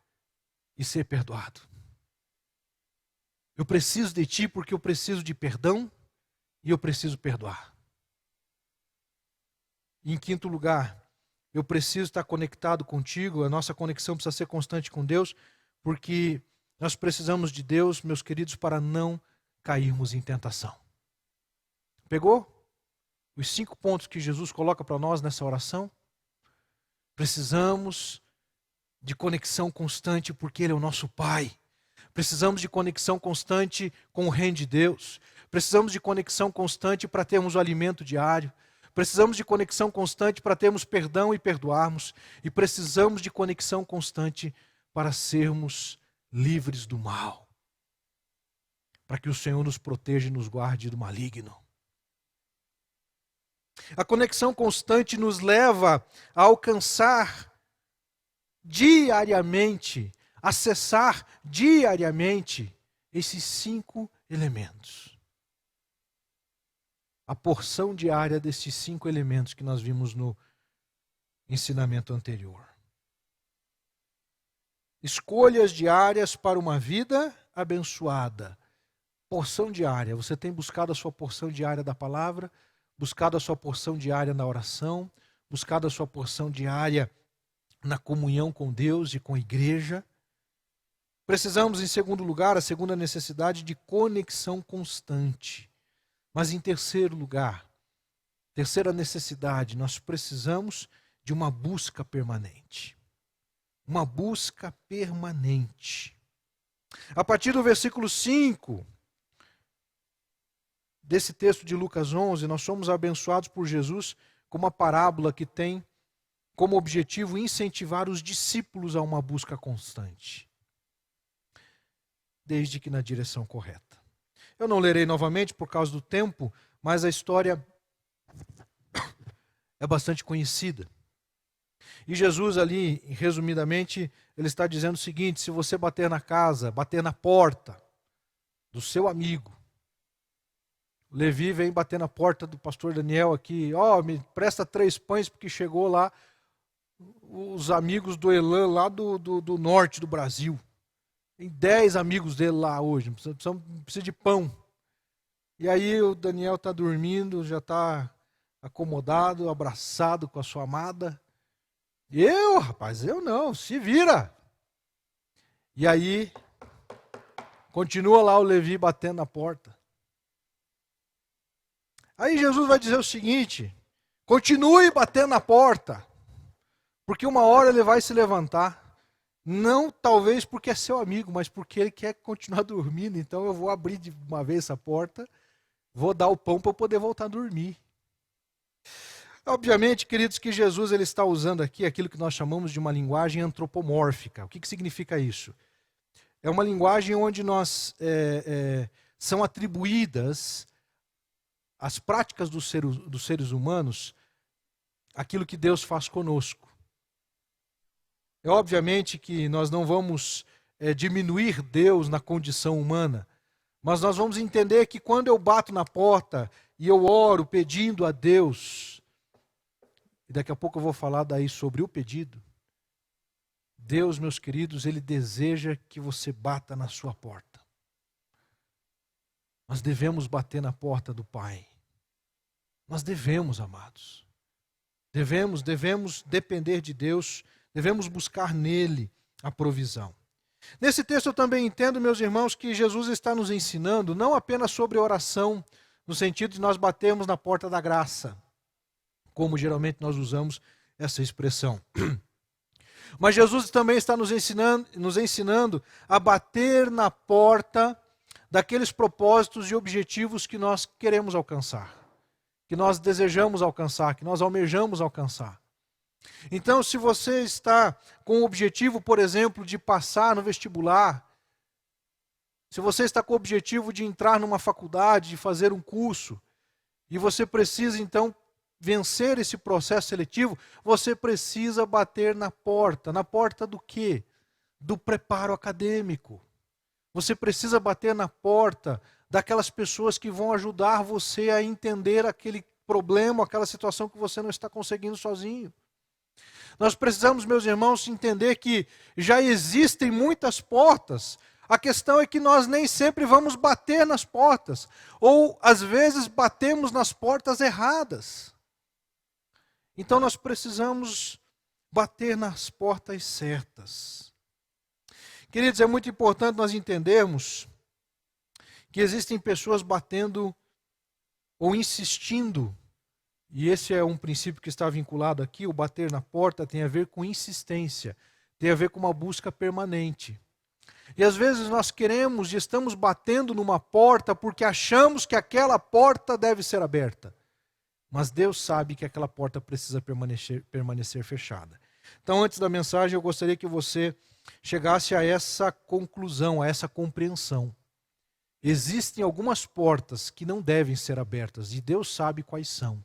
e ser perdoado. Eu preciso de Ti porque eu preciso de perdão e eu preciso perdoar. E em quinto lugar, eu preciso estar conectado contigo, a nossa conexão precisa ser constante com Deus, porque nós precisamos de Deus, meus queridos, para não cairmos em tentação. Pegou? Os 5 pontos que Jesus coloca para nós nessa oração? Precisamos de conexão constante porque Ele é o nosso Pai. Precisamos de conexão constante com o reino de Deus. Precisamos de conexão constante para termos o alimento diário. Precisamos de conexão constante para termos perdão e perdoarmos. E precisamos de conexão constante para sermos livres do mal. Para que o Senhor nos proteja e nos guarde do maligno. A conexão constante nos leva a alcançar diariamente, acessar diariamente esses 5 elementos. A porção diária desses 5 elementos que nós vimos no ensinamento anterior. Escolhas diárias para uma vida abençoada. Porção diária. Você tem buscado a sua porção diária da palavra, buscado a sua porção diária na oração, buscado a sua porção diária na comunhão com Deus e com a igreja. Precisamos, em segundo lugar, a segunda necessidade de conexão constante. Mas em terceiro lugar, terceira necessidade, nós precisamos de uma busca permanente. Uma busca permanente. A partir do versículo 5 desse texto de Lucas 11, nós somos abençoados por Jesus com uma parábola que tem como objetivo incentivar os discípulos a uma busca constante, desde que na direção correta. Eu não lerei novamente por causa do tempo, mas a história é bastante conhecida. E Jesus ali, resumidamente, ele está dizendo o seguinte: se você bater na casa, bater na porta do seu amigo, Levi vem bater na porta do pastor Daniel aqui, me presta 3 pães, porque chegou lá os amigos do Elan, lá do norte do Brasil. Tem 10 amigos dele lá hoje, precisa de pão. E aí o Daniel está dormindo, já está acomodado, abraçado com a sua amada. Rapaz, eu não, se vira. E aí, continua lá o Levi batendo na porta. Aí Jesus vai dizer o seguinte: continue batendo na porta, porque uma hora ele vai se levantar. Não talvez porque é seu amigo, mas porque ele quer continuar dormindo. Então eu vou abrir de uma vez essa porta, vou dar o pão para eu poder voltar a dormir. Obviamente, queridos, que Jesus ele está usando aqui aquilo que nós chamamos de uma linguagem antropomórfica. O que significa isso? É uma linguagem onde são atribuídas às práticas dos seres humanos aquilo que Deus faz conosco. É obviamente que nós não vamos diminuir Deus na condição humana, mas nós vamos entender que quando eu bato na porta e eu oro pedindo a Deus e daqui a pouco eu vou falar daí sobre o pedido, Deus, meus queridos, Ele deseja que você bata na sua porta. Nós devemos bater na porta do Pai. Nós devemos, amados. Devemos depender de Deus, devemos buscar nele a provisão. Nesse texto eu também entendo, meus irmãos, que Jesus está nos ensinando não apenas sobre oração, no sentido de nós batermos na porta da graça, como geralmente nós usamos essa expressão. Mas Jesus também está nos ensinando a bater na porta daqueles propósitos e objetivos que nós queremos alcançar, que nós desejamos alcançar, que nós almejamos alcançar. Então, se você está com o objetivo, por exemplo, de passar no vestibular, se você está com o objetivo de entrar numa faculdade, de fazer um curso, e você precisa, então, vencer esse processo seletivo, você precisa bater na porta. Na porta do quê? Do preparo acadêmico. Você precisa bater na porta daquelas pessoas que vão ajudar você a entender aquele problema, aquela situação que você não está conseguindo sozinho. Nós precisamos, meus irmãos, entender que já existem muitas portas. A questão é que nós nem sempre vamos bater nas portas, ou às vezes batemos nas portas erradas. Então nós precisamos bater nas portas certas. Queridos, é muito importante nós entendermos que existem pessoas batendo ou insistindo, e esse é um princípio que está vinculado aqui, o bater na porta tem a ver com insistência, tem a ver com uma busca permanente. E às vezes nós queremos e estamos batendo numa porta porque achamos que aquela porta deve ser aberta. Mas Deus sabe que aquela porta precisa permanecer fechada. Então, antes da mensagem, eu gostaria que você chegasse a essa conclusão, a essa compreensão. Existem algumas portas que não devem ser abertas, e Deus sabe quais são.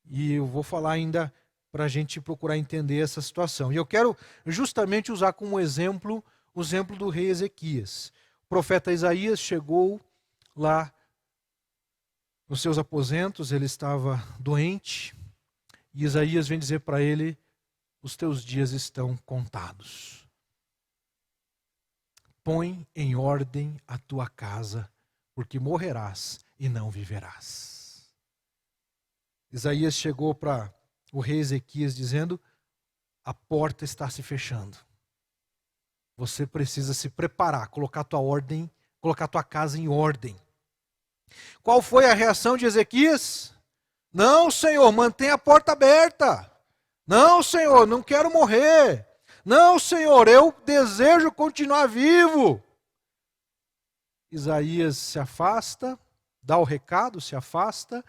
E eu vou falar ainda para a gente procurar entender essa situação. E eu quero justamente usar como exemplo o exemplo do rei Ezequias. O profeta Isaías chegou lá nos seus aposentos, ele estava doente, e Isaías vem dizer para ele: os teus dias estão contados. Põe em ordem a tua casa, porque morrerás e não viverás. Isaías chegou para o rei Ezequias dizendo: a porta está se fechando. Você precisa se preparar, colocar tua casa em ordem. Qual foi a reação de Ezequias? Não, Senhor, mantenha a porta aberta. Não, Senhor, não quero morrer. Não, Senhor, eu desejo continuar vivo. Isaías se afasta, dá o recado, se afasta.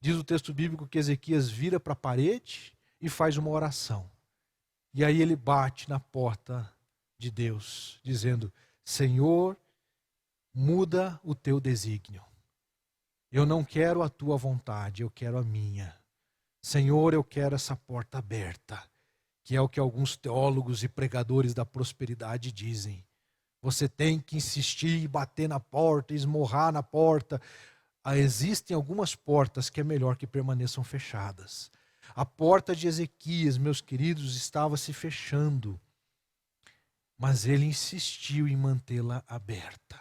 Diz o texto bíblico que Ezequias vira para a parede e faz uma oração. E aí ele bate na porta de Deus, dizendo: Senhor, muda o teu desígnio. Eu não quero a tua vontade, eu quero a minha. Senhor, eu quero essa porta aberta, que é o que alguns teólogos e pregadores da prosperidade dizem. Você tem que insistir, bater na porta, esmurrar na porta. Existem algumas portas que é melhor que permaneçam fechadas. A porta de Ezequias, meus queridos, estava se fechando, mas ele insistiu em mantê-la aberta.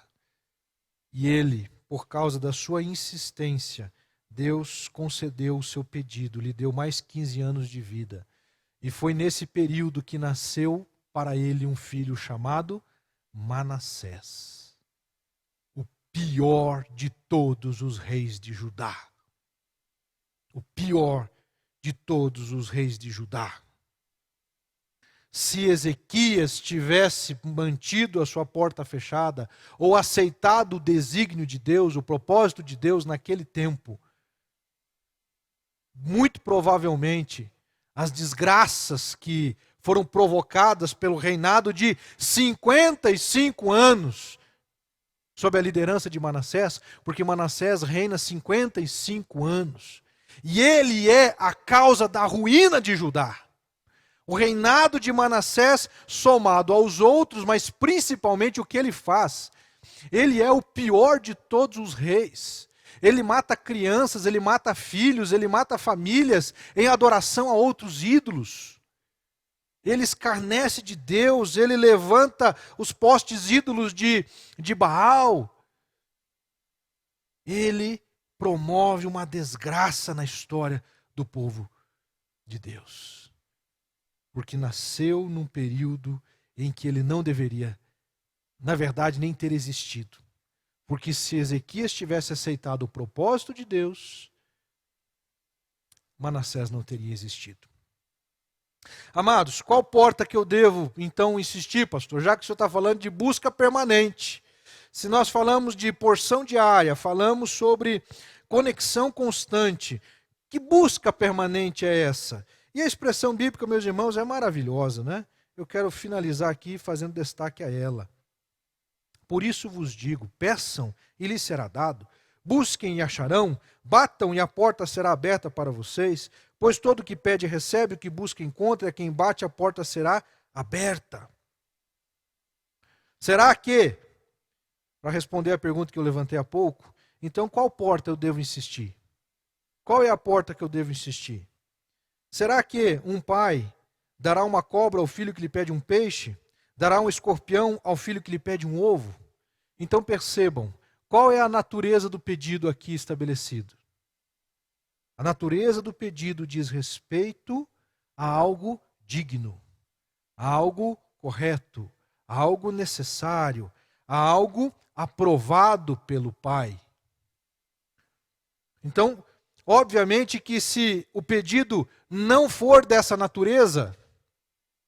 E ele, por causa da sua insistência, Deus concedeu o seu pedido, lhe deu mais 15 anos de vida. E foi nesse período que nasceu para ele um filho chamado Manassés, o pior de todos os reis de Judá. O pior de todos os reis de Judá. Se Ezequias tivesse mantido a sua porta fechada, ou aceitado o desígnio de Deus, o propósito de Deus naquele tempo, muito provavelmente as desgraças que foram provocadas pelo reinado de 55 anos, sob a liderança de Manassés, porque Manassés reina 55 anos, e ele é a causa da ruína de Judá. O reinado de Manassés, somado aos outros, mas principalmente o que ele faz, ele é o pior de todos os reis. Ele mata crianças, ele mata filhos, ele mata famílias em adoração a outros ídolos. Ele escarnece de Deus, ele levanta os postes ídolos de Baal. Ele promove uma desgraça na história do povo de Deus. Porque nasceu num período em que ele não deveria, na verdade, nem ter existido. Porque se Ezequias tivesse aceitado o propósito de Deus, Manassés não teria existido. Amados, qual porta que eu devo então insistir, pastor? Já que o senhor está falando de busca permanente. Se nós falamos de porção diária, falamos sobre conexão constante, que busca permanente é essa? E a expressão bíblica, meus irmãos, é maravilhosa, né? Eu quero finalizar aqui fazendo destaque a ela. Por isso vos digo, peçam e lhes será dado, busquem e acharão, batam e a porta será aberta para vocês, pois todo o que pede recebe, o que busca encontra, e a quem bate a porta será aberta. Será que, para responder a pergunta que eu levantei há pouco, então qual porta eu devo insistir? Qual é a porta que eu devo insistir? Será que um pai dará uma cobra ao filho que lhe pede um peixe? Dará um escorpião ao filho que lhe pede um ovo? Então percebam, qual é a natureza do pedido aqui estabelecido? A natureza do pedido diz respeito a algo digno, a algo correto, a algo necessário, a algo aprovado pelo Pai. Então, obviamente que se o pedido não for dessa natureza,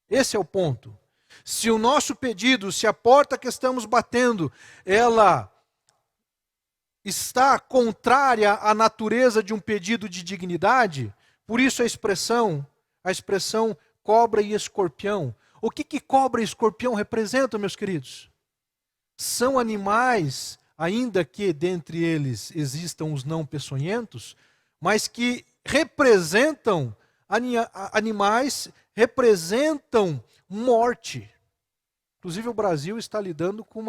esse é o ponto. Se o nosso pedido, se a porta que estamos batendo, ela está contrária à natureza de um pedido de dignidade, por isso a expressão cobra e escorpião. O que cobra e escorpião representam, meus queridos? São animais, ainda que dentre eles existam os não peçonhentos, mas que representam animais, representam morte. Inclusive o Brasil está lidando com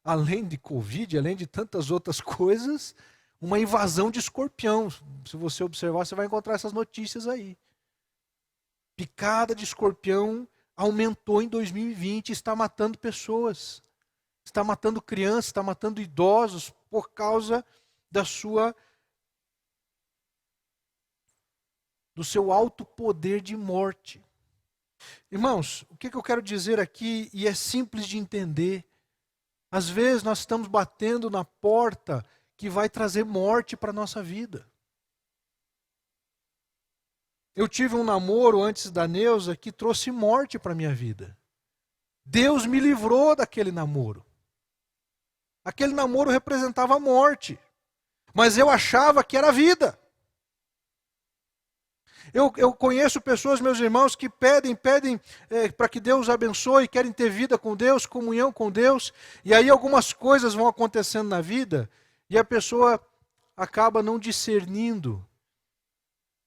além de Covid, além de tantas outras coisas, uma invasão de escorpião. Se você observar, você vai encontrar essas notícias aí. Picada de escorpião aumentou em 2020, está matando pessoas. Está matando crianças, está matando idosos por causa do seu alto poder de morte. Irmãos, o que eu quero dizer aqui, e é simples de entender, às vezes nós estamos batendo na porta que vai trazer morte para a nossa vida. Eu tive um namoro antes da Neuza que trouxe morte para a minha vida. Deus me livrou daquele namoro. Aquele namoro representava morte, mas eu achava que era vida. Eu conheço pessoas, meus irmãos, que pedem para que Deus abençoe, querem ter vida com Deus, comunhão com Deus, e aí algumas coisas vão acontecendo na vida, e a pessoa acaba não discernindo.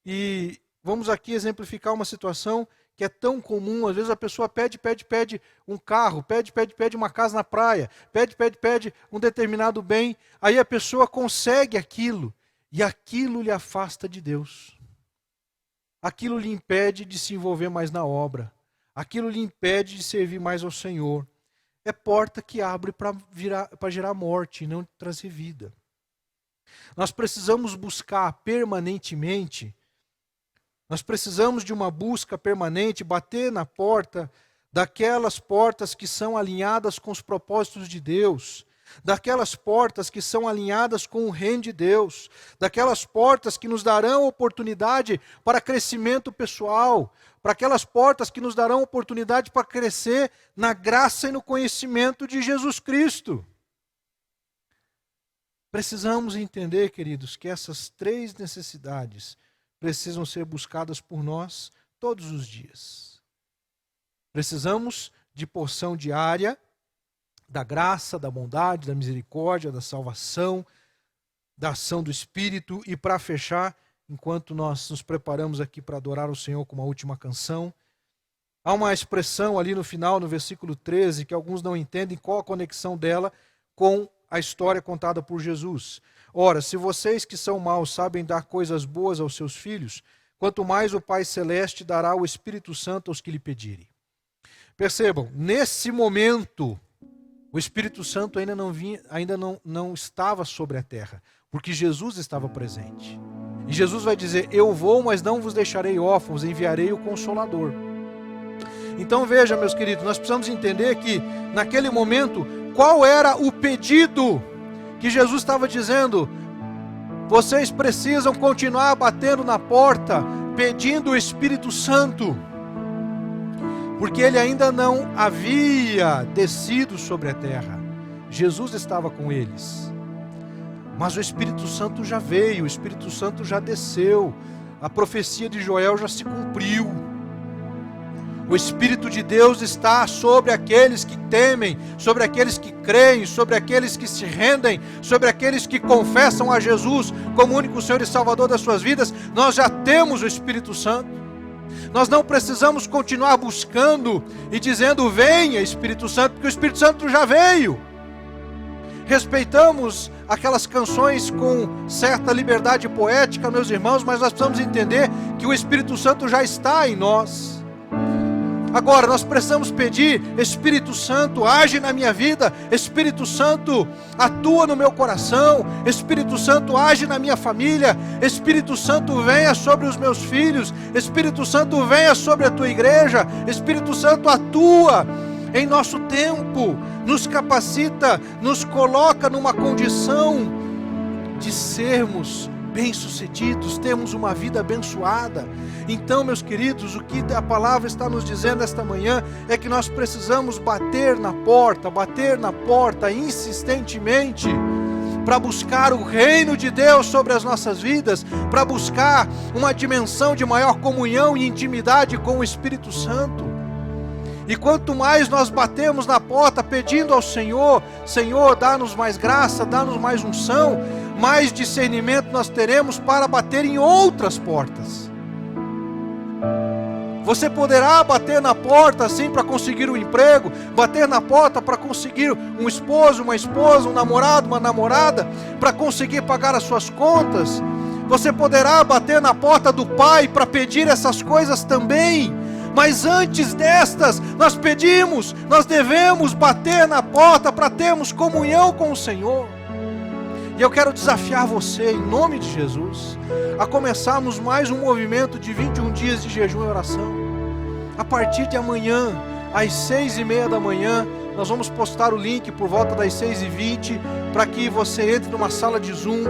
E vamos aqui exemplificar uma situação que é tão comum. Às vezes a pessoa pede um carro, pede uma casa na praia, pede um determinado bem, aí a pessoa consegue aquilo, e aquilo lhe afasta de Deus. Aquilo lhe impede de se envolver mais na obra. Aquilo lhe impede de servir mais ao Senhor. É porta que abre para gerar morte e não trazer vida. Nós precisamos buscar permanentemente, nós precisamos de uma busca permanente, bater na porta daquelas portas que são alinhadas com os propósitos de Deus, daquelas portas que são alinhadas com o reino de Deus, daquelas portas que nos darão oportunidade para crescimento pessoal, para aquelas portas que nos darão oportunidade para crescer na graça e no conhecimento de Jesus Cristo. Precisamos entender, queridos, que essas três necessidades precisam ser buscadas por nós todos os dias. Precisamos de porção diária, da graça, da bondade, da misericórdia, da salvação, da ação do Espírito. E para fechar, enquanto nós nos preparamos aqui para adorar o Senhor com uma última canção, há uma expressão ali no final, no versículo 13, que alguns não entendem qual a conexão dela com a história contada por Jesus. Ora, se vocês que são maus sabem dar coisas boas aos seus filhos, quanto mais o Pai Celeste dará o Espírito Santo aos que lhe pedirem. Percebam, nesse momento, o Espírito Santo ainda não estava sobre a terra, porque Jesus estava presente. E Jesus vai dizer, eu vou, mas não vos deixarei órfãos, enviarei o Consolador. Então veja, meus queridos, nós precisamos entender que, naquele momento, qual era o pedido que Jesus estava dizendo? Vocês precisam continuar batendo na porta, pedindo o Espírito Santo, porque ele ainda não havia descido sobre a terra. Jesus estava com eles, mas o Espírito Santo já veio, o Espírito Santo já desceu, a profecia de Joel já se cumpriu. O Espírito de Deus está sobre aqueles que temem, sobre aqueles que creem, sobre aqueles que se rendem, sobre aqueles que confessam a Jesus como único Senhor e Salvador das suas vidas. Nós já temos o Espírito Santo. Nós não precisamos continuar buscando e dizendo, venha Espírito Santo, porque o Espírito Santo já veio. Respeitamos aquelas canções com certa liberdade poética, meus irmãos, mas nós precisamos entender que o Espírito Santo já está em nós. Agora, nós precisamos pedir, Espírito Santo, age na minha vida, Espírito Santo, atua no meu coração, Espírito Santo, age na minha família, Espírito Santo, venha sobre os meus filhos, Espírito Santo, venha sobre a tua igreja, Espírito Santo, atua em nosso tempo, nos capacita, nos coloca numa condição de sermos bem-sucedidos, temos uma vida abençoada. Então, meus queridos, o que a palavra está nos dizendo esta manhã é que nós precisamos bater na porta insistentemente, para buscar o reino de Deus sobre as nossas vidas, para buscar uma dimensão de maior comunhão e intimidade com o Espírito Santo. E quanto mais nós batemos na porta pedindo ao Senhor, Senhor, dá-nos mais graça, dá-nos mais unção, mais discernimento nós teremos para bater em outras portas. Você poderá bater na porta assim para conseguir um emprego, bater na porta para conseguir um esposo, uma esposa, um namorado, uma namorada, para conseguir pagar as suas contas. Você poderá bater na porta do Pai para pedir essas coisas também. Mas antes destas, nós devemos bater na porta para termos comunhão com o Senhor. E eu quero desafiar você, em nome de Jesus, a começarmos mais um movimento de 21 dias de jejum e oração. A partir de amanhã, às 6:30 da manhã, nós vamos postar o link por volta das 6:20, para que você entre numa sala de Zoom.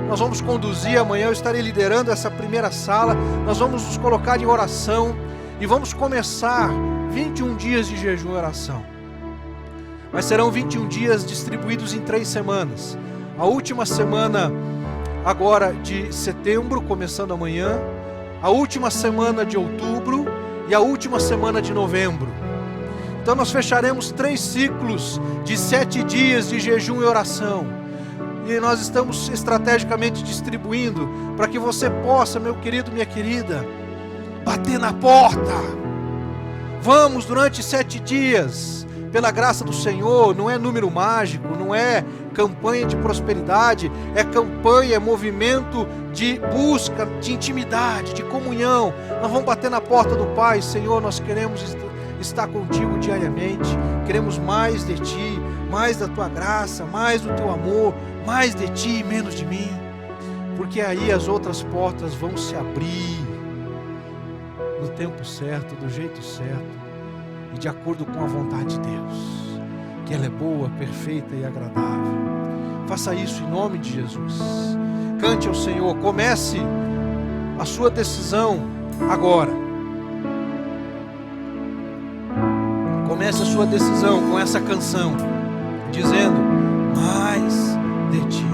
Nós vamos conduzir amanhã, eu estarei liderando essa primeira sala, nós vamos nos colocar em oração, e vamos começar 21 dias de jejum e oração. Mas serão 21 dias distribuídos em 3 semanas. A última semana agora de setembro, começando amanhã, a última semana de outubro e a última semana de novembro. Então nós fecharemos 3 ciclos de 7 dias de jejum e oração. E nós estamos estrategicamente distribuindo para que você possa, meu querido, minha querida, bater na porta. Vamos durante 7 dias, pela graça do Senhor. Não é número mágico, não é campanha de prosperidade, é campanha, é movimento de busca, de intimidade, de comunhão. Nós vamos bater na porta do Pai. Senhor, nós queremos estar contigo diariamente, queremos mais de Ti, mais da Tua graça, mais do Teu amor, mais de Ti e menos de mim, porque aí as outras portas vão se abrir no tempo certo, do jeito certo e de acordo com a vontade de Deus, que ela é boa, perfeita e agradável. Faça isso em nome de Jesus. Cante ao Senhor, comece a sua decisão agora. Comece a sua decisão com essa canção, dizendo: mais de Ti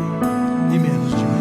e menos de mim.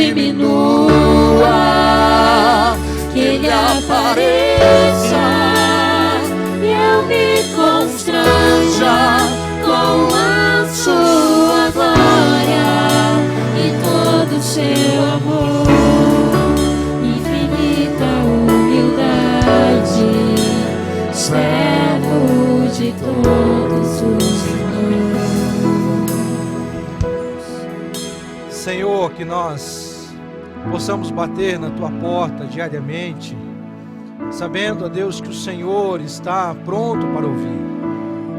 diminua, que Ele apareça e eu me constranja com a sua glória e todo o seu amor, infinita humildade, servo de todos os irmãos. Senhor, que nós possamos bater na Tua porta diariamente, sabendo, ó Deus, que o Senhor está pronto para ouvir.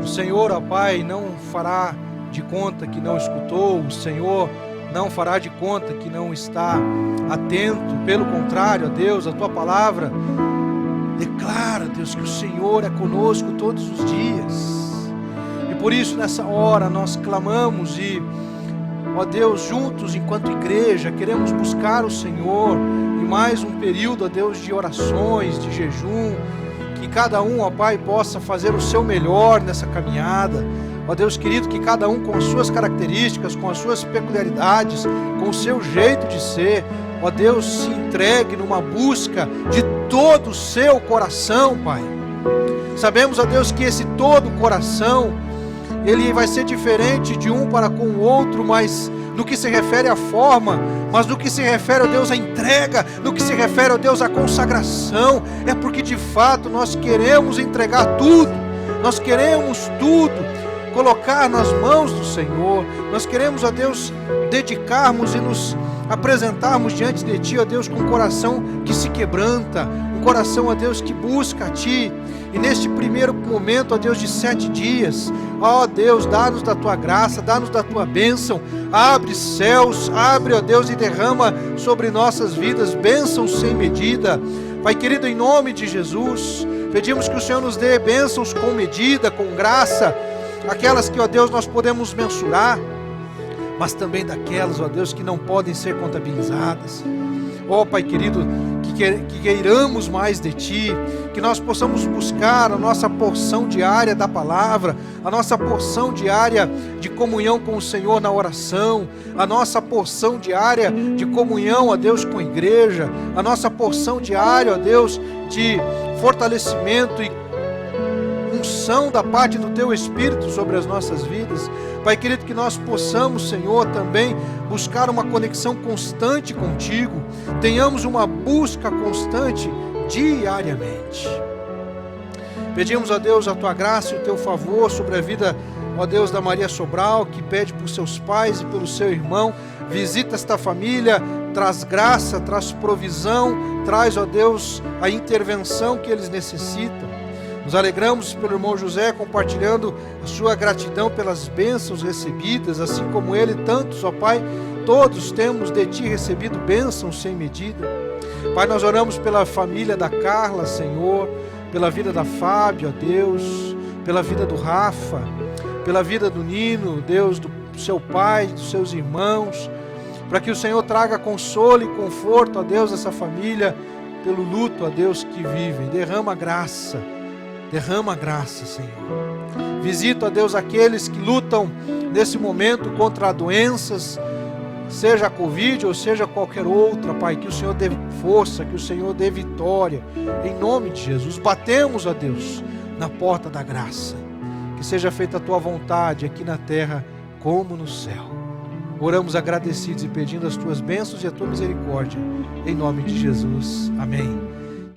O Senhor, ó Pai, não fará de conta que não escutou, o Senhor não fará de conta que não está atento. Pelo contrário, ó Deus, a Tua palavra declara, Deus, que o Senhor é conosco todos os dias. E por isso, nessa hora, nós clamamos e, ó Deus, juntos, enquanto igreja, queremos buscar o Senhor em mais um período, ó Deus, de orações, de jejum, que cada um, ó Pai, possa fazer o seu melhor nessa caminhada. Ó Deus querido, que cada um com as suas características, com as suas peculiaridades, com o seu jeito de ser, ó Deus, se entregue numa busca de todo o seu coração, Pai. Sabemos, ó Deus, que esse todo coração, ele vai ser diferente de um para com o outro, mas no que se refere à forma, mas no que se refere, ó Deus, à entrega, no que se refere, ó Deus, à consagração, é porque de fato nós queremos entregar tudo, nós queremos tudo, colocar nas mãos do Senhor, nós queremos, ó Deus, dedicarmos e nos apresentarmos diante de Ti, ó Deus, com um coração que se quebranta, um coração, ó Deus, que busca a Ti. E neste primeiro momento, ó Deus, de 7 dias, ó Deus, dá-nos da Tua graça, dá-nos da Tua bênção, abre céus, abre, ó Deus, e derrama sobre nossas vidas bênçãos sem medida. Pai querido, em nome de Jesus, pedimos que o Senhor nos dê bênçãos com medida, com graça, aquelas que, ó Deus, nós podemos mensurar, mas também daquelas, ó Deus, que não podem ser contabilizadas. Ó Pai querido, que queiramos mais de Ti, que nós possamos buscar a nossa porção diária da palavra, a nossa porção diária de comunhão com o Senhor na oração, a nossa porção diária de comunhão, ó Deus, com a igreja, a nossa porção diária, ó Deus, de fortalecimento e unção da parte do Teu Espírito sobre as nossas vidas. Pai querido, que nós possamos, Senhor, também buscar uma conexão constante contigo, tenhamos uma busca constante diariamente. Pedimos, ó Deus, a Tua graça e o Teu favor sobre a vida, ó Deus, da Maria Sobral, que pede por seus pais e pelo seu irmão. Visita esta família, traz graça, traz provisão, traz, ó Deus, a intervenção que eles necessitam. Nos alegramos pelo irmão José, compartilhando a sua gratidão pelas bênçãos recebidas, assim como ele, tantos, ó Pai, todos temos de Ti recebido bênçãos sem medida. Pai, nós oramos pela família da Carla, Senhor, pela vida da Fábio, ó Deus, pela vida do Rafa, pela vida do Nino, Deus, do seu pai, dos seus irmãos, para que o Senhor traga consolo e conforto, ó Deus, essa família, pelo luto, ó Deus, que vivem. Derrama graça, Senhor. Visita, ó Deus, aqueles que lutam nesse momento contra doenças, seja a Covid ou seja qualquer outra, Pai, que o Senhor dê força, que o Senhor dê vitória, em nome de Jesus. Batemos, ó Deus, na porta da graça, que seja feita a Tua vontade aqui na terra como no céu. Oramos agradecidos e pedindo as Tuas bênçãos e a Tua misericórdia, em nome de Jesus. Amém.